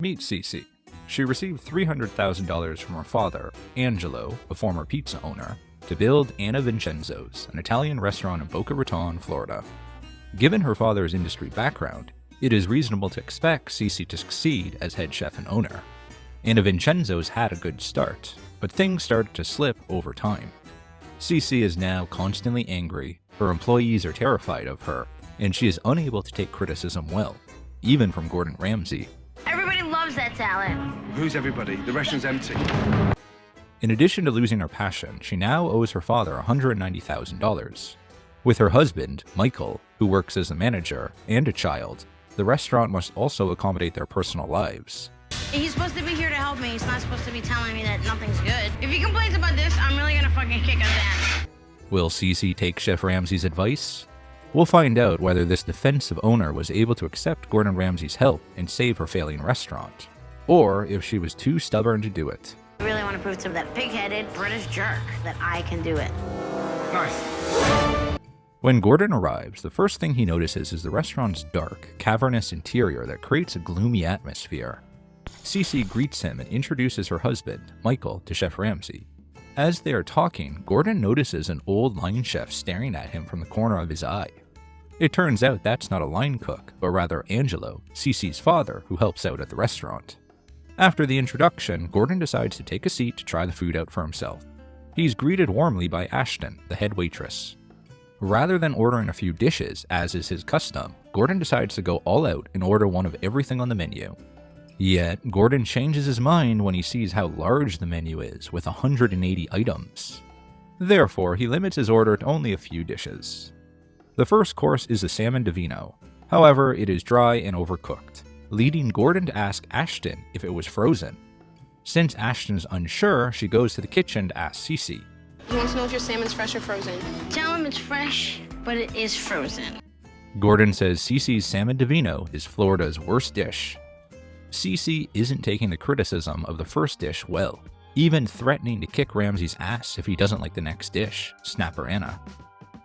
Meet Cece. She received $300,000 from her father, Angelo, a former pizza owner, to build Anna Vincenzo's, an Italian restaurant in Boca Raton, Florida. Given her father's industry background, it is reasonable to expect Cece to succeed as head chef and owner. Anna Vincenzo's had a good start, but things started to slip over time. Cece is now constantly angry, her employees are terrified of her, and she is unable to take criticism well, even from Gordon Ramsay. Everybody loves that salad. Who's everybody? The restaurant's empty. In addition to losing her passion, she now owes her father $190,000. With her husband, Michael, who works as a manager, and a child, the restaurant must also accommodate their personal lives. He's supposed to be here to help me. He's not supposed to be telling me that nothing's good. If he complains about this, I'm really gonna fucking kick his ass. Will Cece take Chef Ramsay's advice? We'll find out whether this defensive owner was able to accept Gordon Ramsay's help and save her failing restaurant, or if she was too stubborn to do it. I really want to prove to that pig-headed British jerk that I can do it. Nice. When Gordon arrives, the first thing he notices is the restaurant's dark, cavernous interior that creates a gloomy atmosphere. Cece greets him and introduces her husband, Michael, to Chef Ramsay. As they are talking, Gordon notices an old line chef staring at him from the corner of his eye. It turns out that's not a line cook, but rather Angelo, Cece's father, who helps out at the restaurant. After the introduction, Gordon decides to take a seat to try the food out for himself. He's greeted warmly by Ashton, the head waitress. Rather than ordering a few dishes, as is his custom, Gordon decides to go all out and order one of everything on the menu. Yet, Gordon changes his mind when he sees how large the menu is, with 180 items. Therefore, he limits his order to only a few dishes. The first course is a salmon divino. However, it is dry and overcooked, leading Gordon to ask Ashton if it was frozen. Since Ashton is unsure, she goes to the kitchen to ask Cece. He wants to know if your salmon's fresh or frozen. Tell him it's fresh, but it is frozen. Gordon says Cece's salmon divino is Florida's worst dish. Cece isn't taking the criticism of the first dish well, even threatening to kick Ramsay's ass if he doesn't like the next dish, Snapper Anna.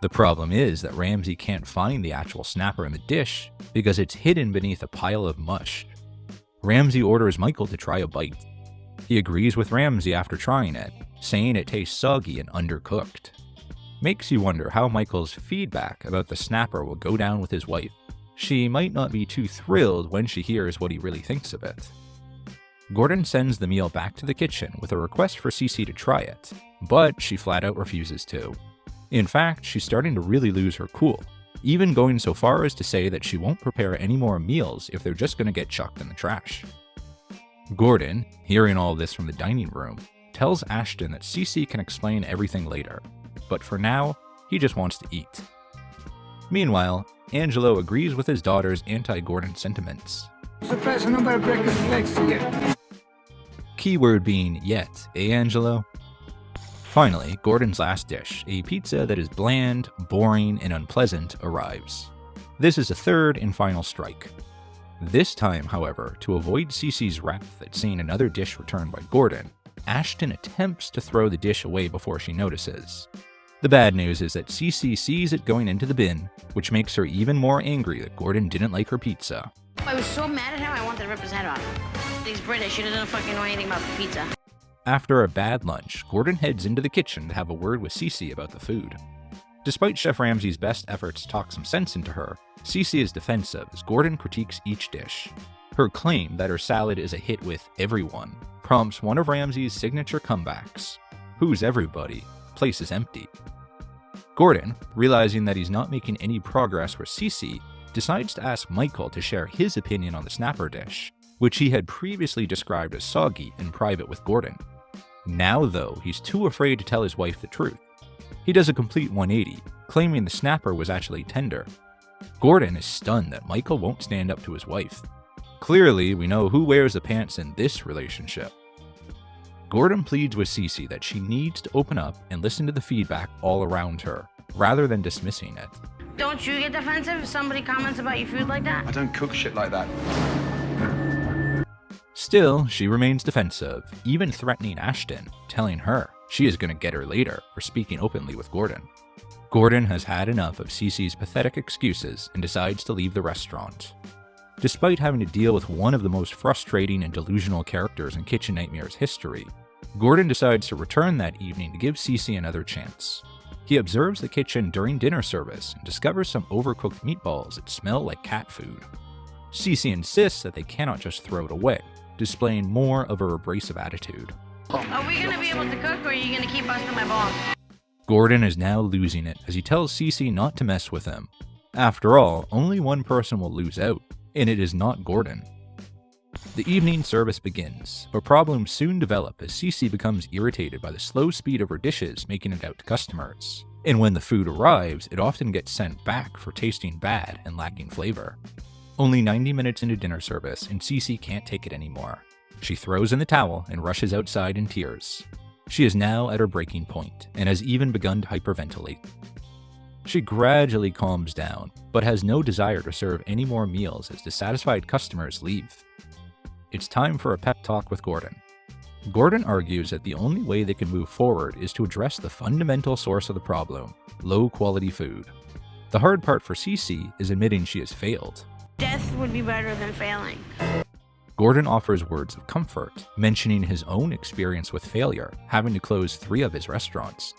The problem is that Ramsay can't find the actual snapper in the dish because it's hidden beneath a pile of mush. Ramsay orders Michael to try a bite. He agrees with Ramsay after trying it, saying it tastes soggy and undercooked. Makes you wonder how Michael's feedback about the snapper will go down with his wife. She might not be too thrilled when she hears what he really thinks of it. Gordon sends the meal back to the kitchen with a request for Cece to try it, but she flat out refuses to. In fact, she's starting to really lose her cool, even going so far as to say that she won't prepare any more meals if they're just going to get chucked in the trash. Gordon, hearing all this from the dining room, tells Ashton that Cece can explain everything later, but for now, he just wants to eat. Meanwhile, Angelo agrees with his daughter's anti-Gordon sentiments. Keyword being yet, eh, Angelo? Finally, Gordon's last dish, a pizza that is bland, boring, and unpleasant, arrives. This is a third and final strike. This time, however, to avoid Cece's wrath at seeing another dish returned by Gordon, Ashton attempts to throw the dish away before she notices. The bad news is that Cece sees it going into the bin, which makes her even more angry that Gordon didn't like her pizza. I was so mad at him, I wanted to rip his head off. He's British, he doesn't fucking know anything about pizza. After a bad lunch, Gordon heads into the kitchen to have a word with Cece about the food. Despite Chef Ramsay's best efforts to talk some sense into her, Cece is defensive as Gordon critiques each dish. Her claim that her salad is a hit with everyone prompts one of Ramsay's signature comebacks. Who's everybody? Place is empty. Gordon, realizing that he's not making any progress with Cece, decides to ask Michael to share his opinion on the snapper dish, which he had previously described as soggy in private with Gordon. Now, though, he's too afraid to tell his wife the truth. He does a complete 180, claiming the snapper was actually tender. Gordon is stunned that Michael won't stand up to his wife. Clearly, we know who wears the pants in this relationship. Gordon pleads with Cece that she needs to open up and listen to the feedback all around her, rather than dismissing it. Don't you get defensive if somebody comments about your food like that? I don't cook shit like that. Still, she remains defensive, even threatening Ashton, telling her she is going to get her later for speaking openly with Gordon. Gordon has had enough of Cece's pathetic excuses and decides to leave the restaurant. Despite having to deal with one of the most frustrating and delusional characters in Kitchen Nightmares history, Gordon decides to return that evening to give Cece another chance. He observes the kitchen during dinner service and discovers some overcooked meatballs that smell like cat food. Cece insists that they cannot just throw it away, displaying more of her abrasive attitude. Are we gonna be able to cook, or are you gonna keep busting my balls? Gordon is now losing it as he tells Cece not to mess with him. After all, only one person will lose out, and it is not Gordon. The evening service begins, but problems soon develop as Cece becomes irritated by the slow speed of her dishes making it out to customers. And when the food arrives, it often gets sent back for tasting bad and lacking flavor. Only 90 minutes into dinner service, and Cece can't take it anymore. She throws in the towel and rushes outside in tears. She is now at her breaking point, and has even begun to hyperventilate. She gradually calms down, but has no desire to serve any more meals as dissatisfied customers leave. It's time for a pep talk with Gordon. Gordon argues that the only way they can move forward is to address the fundamental source of the problem, low-quality food. The hard part for Cece is admitting she has failed. Death would be better than failing. Gordon offers words of comfort, mentioning his own experience with failure, having to close 3 of his restaurants.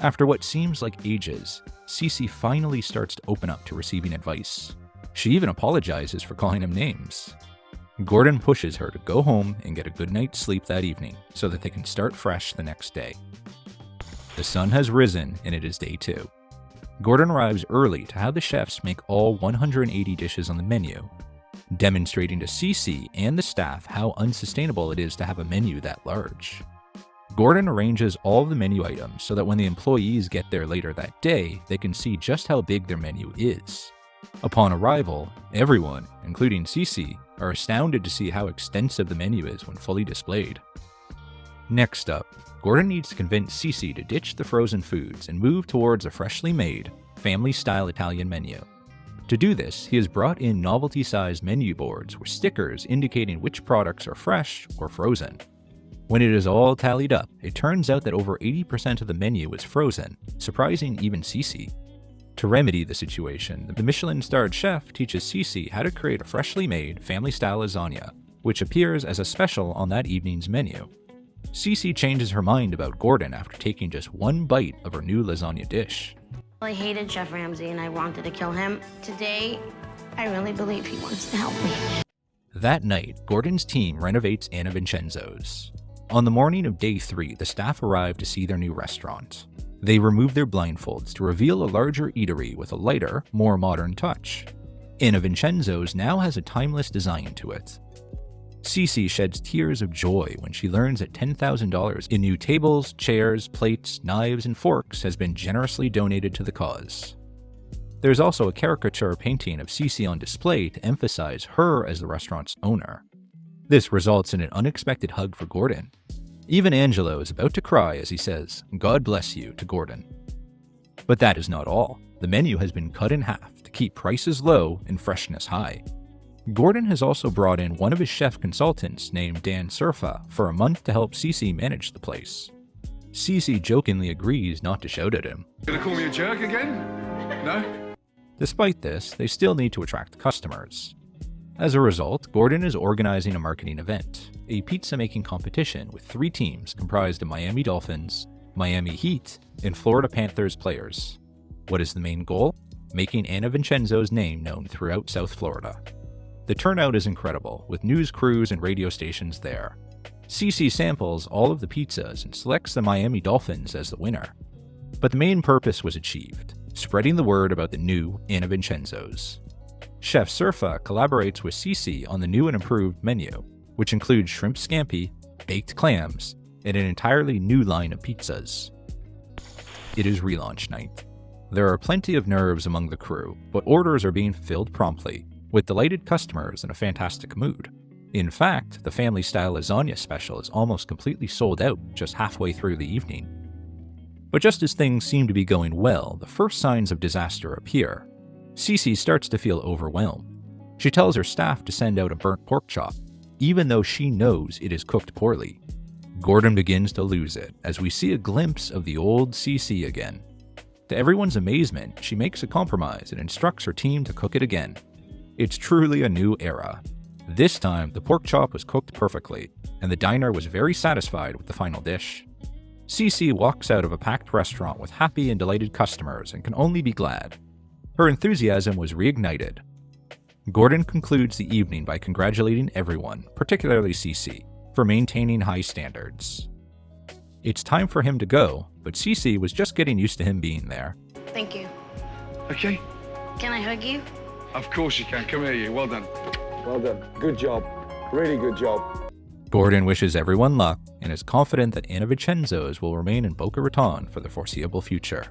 After what seems like ages, Cece finally starts to open up to receiving advice. She even apologizes for calling him names. Gordon pushes her to go home and get a good night's sleep that evening so that they can start fresh the next day. The sun has risen and it is day 2. Gordon arrives early to have the chefs make all 180 dishes on the menu, demonstrating to Cece and the staff how unsustainable it is to have a menu that large. Gordon arranges all of the menu items so that when the employees get there later that day, they can see just how big their menu is. Upon arrival, everyone, including Cece, are astounded to see how extensive the menu is when fully displayed. Next up, Gordon needs to convince Cece to ditch the frozen foods and move towards a freshly made, family-style Italian menu. To do this, he has brought in novelty-sized menu boards with stickers indicating which products are fresh or frozen. When it is all tallied up, it turns out that over 80% of the menu is frozen, surprising even Cece. To remedy the situation, the Michelin-starred chef teaches Cece how to create a freshly made, family-style lasagna, which appears as a special on that evening's menu. Cece changes her mind about Gordon after taking just one bite of her new lasagna dish. I hated Chef Ramsay and I wanted to kill him. Today, I really believe he wants to help me. That night, Gordon's team renovates Anna Vincenzo's. On the morning of day 3, the staff arrive to see their new restaurant. They remove their blindfolds to reveal a larger eatery with a lighter, more modern touch. Anna Vincenzo's now has a timeless design to it. Cece sheds tears of joy when she learns that $10,000 in new tables, chairs, plates, knives, and forks has been generously donated to the cause. There's also a caricature painting of Cece on display to emphasize her as the restaurant's owner. This results in an unexpected hug for Gordon. Even Angelo is about to cry as he says, "God bless you," to Gordon. But that is not all. The menu has been cut in half to keep prices low and freshness high. Gordon has also brought in one of his chef consultants named Dan Surfa for a month to help Cece manage the place. Cece jokingly agrees not to shout at him. Gonna call me a jerk again? No? Despite this, they still need to attract customers. As a result, Gordon is organizing a marketing event, a pizza-making competition with 3 teams comprised of Miami Dolphins, Miami Heat, and Florida Panthers players. What is the main goal? Making Anna Vincenzo's name known throughout South Florida. The turnout is incredible, with news crews and radio stations there. Cece samples all of the pizzas and selects the Miami Dolphins as the winner. But the main purpose was achieved, spreading the word about the new Anna Vincenzo's. Chef Surfa collaborates with Cece on the new and improved menu, which includes shrimp scampi, baked clams, and an entirely new line of pizzas. It is relaunch night. There are plenty of nerves among the crew, but orders are being fulfilled promptly, with delighted customers in a fantastic mood. In fact, the family-style lasagna special is almost completely sold out just halfway through the evening. But just as things seem to be going well, the first signs of disaster appear. Cece starts to feel overwhelmed. She tells her staff to send out a burnt pork chop, even though she knows it is cooked poorly. Gordon begins to lose it as we see a glimpse of the old Cece again. To everyone's amazement, she makes a compromise and instructs her team to cook it again. It's truly a new era. This time, the pork chop was cooked perfectly, and the diner was very satisfied with the final dish. Cece walks out of a packed restaurant with happy and delighted customers and can only be glad. Her enthusiasm was reignited. Gordon concludes the evening by congratulating everyone, particularly Cece, for maintaining high standards. It's time for him to go, but Cece was just getting used to him being there. Thank you. Okay. Can I hug you? Of course you can. Come here, you. Well done. Well done. Good job. Really good job. Gordon wishes everyone luck and is confident that Anna Vincenzo's will remain in Boca Raton for the foreseeable future.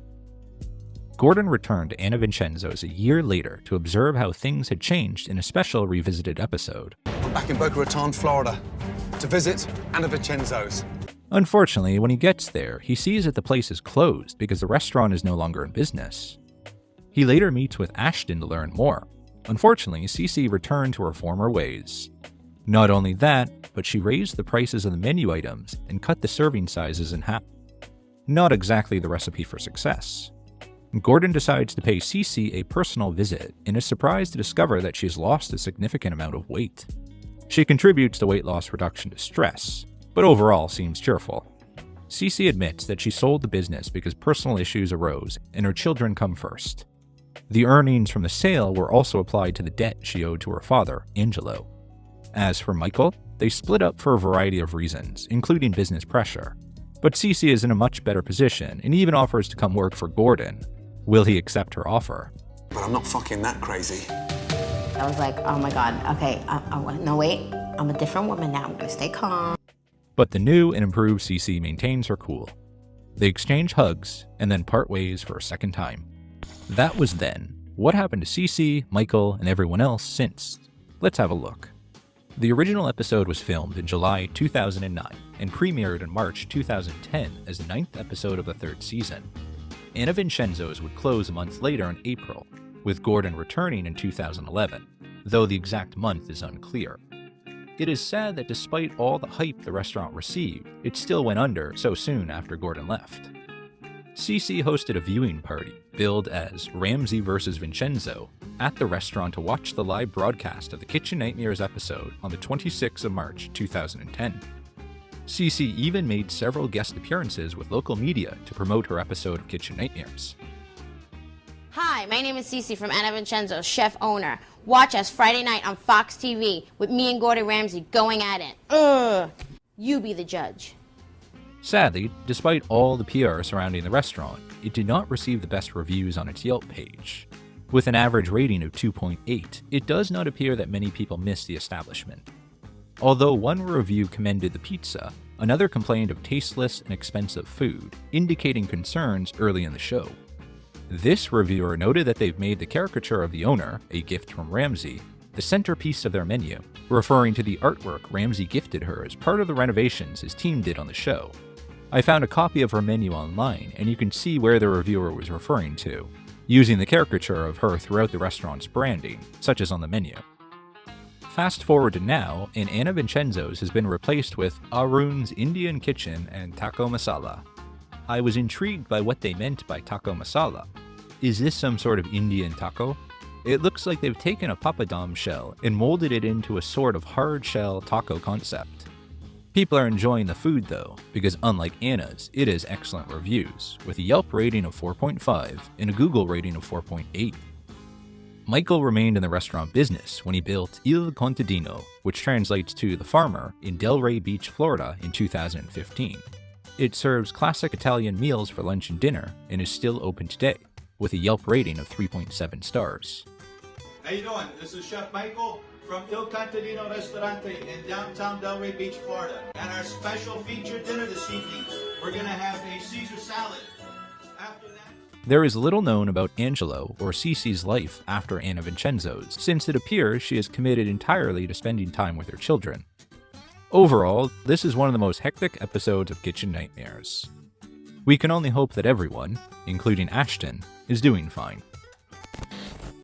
Gordon returned to Anna Vincenzo's a year later to observe how things had changed in a special revisited episode. I'm back in Boca Raton, Florida, to visit Anna Vincenzo's. Unfortunately, when he gets there, he sees that the place is closed because the restaurant is no longer in business. He later meets with Ashton to learn more. Unfortunately, Cece returned to her former ways. Not only that, but she raised the prices of the menu items and cut the serving sizes in half. Not exactly the recipe for success. Gordon decides to pay Cece a personal visit and is surprised to discover that she's lost a significant amount of weight. She contributes the weight loss reduction to stress, but overall seems cheerful. Cece admits that she sold the business because personal issues arose and her children come first. The earnings from the sale were also applied to the debt she owed to her father, Angelo. As for Michael, they split up for a variety of reasons, including business pressure. But Cece is in a much better position and even offers to come work for Gordon. Will he accept her offer? But I'm not fucking that crazy. I was like, oh my God, okay, no wait, I'm a different woman now, I'm gonna stay calm. But the new and improved Cece maintains her cool. They exchange hugs and then part ways for a second time. That was then. What happened to Cece, Michael, and everyone else since? Let's have a look. The original episode was filmed in July 2009 and premiered in March 2010 as the 9th episode of the 3rd season. Anna Vincenzo's would close a month later in April, with Gordon returning in 2011, though the exact month is unclear. It is sad that despite all the hype the restaurant received, it still went under so soon after Gordon left. Cece hosted a viewing party, billed as Ramsey vs. Vincenzo, at the restaurant to watch the live broadcast of the Kitchen Nightmares episode on the 26th of March 2010. Cece even made several guest appearances with local media to promote her episode of Kitchen Nightmares. Hi, my name is Cece from Anna Vincenzo, chef owner. Watch us Friday night on Fox TV with me and Gordon Ramsay going at it. You be the judge. Sadly, despite all the PR surrounding the restaurant, it did not receive the best reviews on its Yelp page. With an average rating of 2.8, it does not appear that many people miss the establishment. Although one review commended the pizza, another complained of tasteless and expensive food, indicating concerns early in the show. This reviewer noted that they've made the caricature of the owner, a gift from Ramsey, the centerpiece of their menu, referring to the artwork Ramsey gifted her as part of the renovations his team did on the show. I found a copy of her menu online, and you can see where the reviewer was referring to, using the caricature of her throughout the restaurant's branding, such as on the menu. Fast forward to now, and Anna Vincenzo's has been replaced with Arun's Indian Kitchen and Taco Masala. I was intrigued by what they meant by taco masala. Is this some sort of Indian taco? It looks like they've taken a papadum shell and molded it into a sort of hard shell taco concept. People are enjoying the food though, because unlike Anna's, it has excellent reviews, with a Yelp rating of 4.5 and a Google rating of 4.8. Michael remained in the restaurant business when he built Il Contadino, which translates to The Farmer, in Delray Beach, Florida in 2015. It serves classic Italian meals for lunch and dinner and is still open today, with a Yelp rating of 3.7 stars. How you doing? This is Chef Michael from Il Contadino Restaurante in downtown Delray Beach, Florida. And our special featured dinner this evening, we're going to have a Caesar salad. After that... There is little known about Angelo or Cece's life after Anna Vincenzo's, since it appears she is committed entirely to spending time with her children. Overall, this is one of the most hectic episodes of Kitchen Nightmares. We can only hope that everyone, including Ashton, is doing fine.